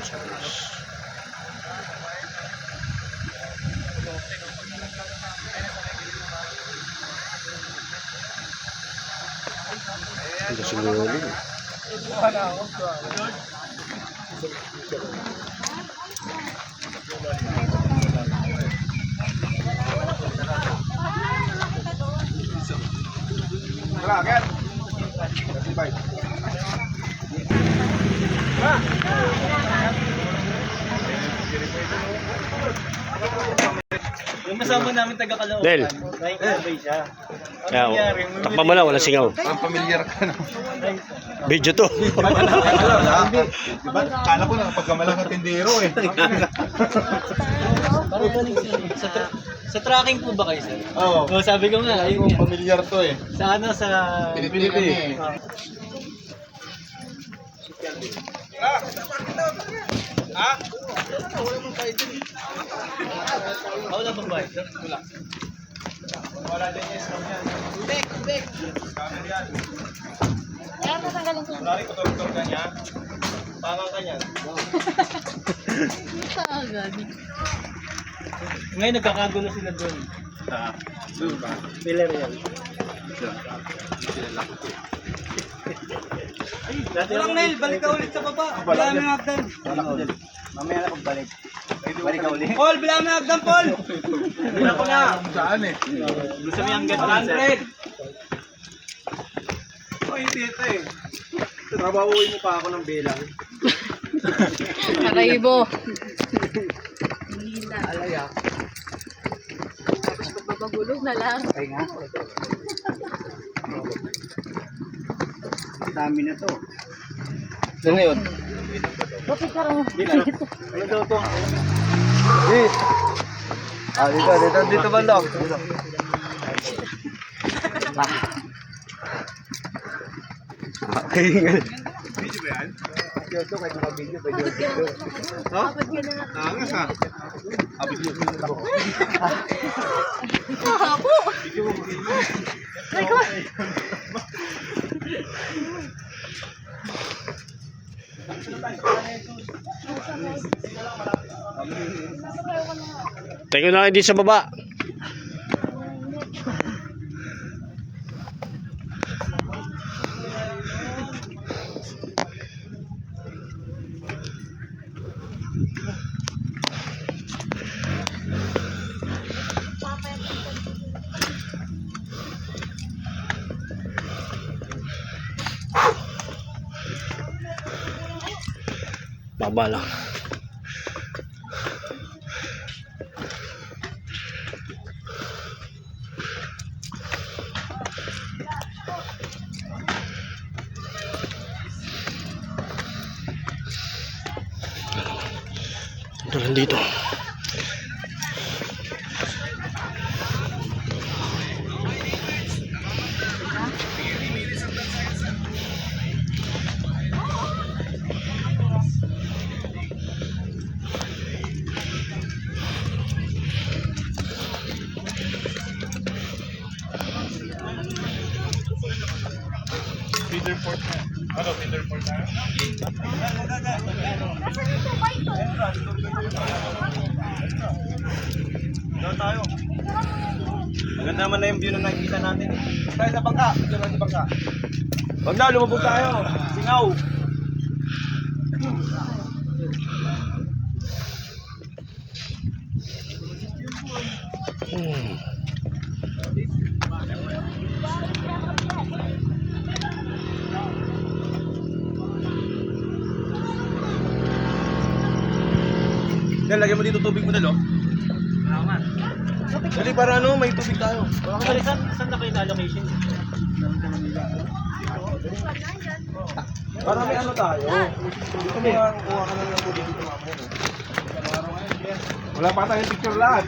Ito siguro. Yung kasama namin taga-Caloocan. Del. Nakikabay siya. Takpan mo lang, walang singaw. Parang familiar ka na. Video to. Diba? Kala ko na pagkamalang ng tindero eh. Sa tracking po ba kayo, sir? Oo. Oh, sabi ko nga, ayun nga. Familiar to eh. Sa ano, sa Pilipili. Wala bang bayad? Wala. Wala din yes lang yan. Bek! Camera yan. Kaya matanggalin ko. Kunwari kutor-kutor ka niya. Tangang ka niyan. Gani. Ngayon nagkakagulo sila doon. Doon ba? Pillar yan. Walang mail, balik ka ulit sa baba. Bilang mo yung hagdan. Mamaya na pagbalik. Balik ka ulit. Paul, bilang mo yung hagdan, Paul! Bilang ko na. Saan eh? Gusto mo yung hagdan, 100. Ay, tita eh. Trabahuin mo pa ako ng bilang. Karaibo. Alaya. Tapos magbabagulog na lang. Ay nga. Dami na to. Ano yun? Bakit karang? Ano daw to? Dito ba lang? Video ba yan? Ito kahit naka-video, pwede yung Bakit ka na? Angas ha? Video. Habo! Ay ko! Tayo na din sa baba. Baba lang. Ito lang dito. Feeder port na. Ano, feeder port na? Doon tayo. Maganda naman na yung view na nakikita natin. Tayo sa bangka. Diyan natin sa bangka. Wag na, lumabog tayo. Singaw. Dahil lagyan mo dito tubig mo dalo. Salamat. Dali para ano, may tubig tayo. Actually, saan na kayo na location? Para may ano tayo. Dito mo nga kuha ka na ng tubig dito mamaya. Wala pa tayong picture lahat.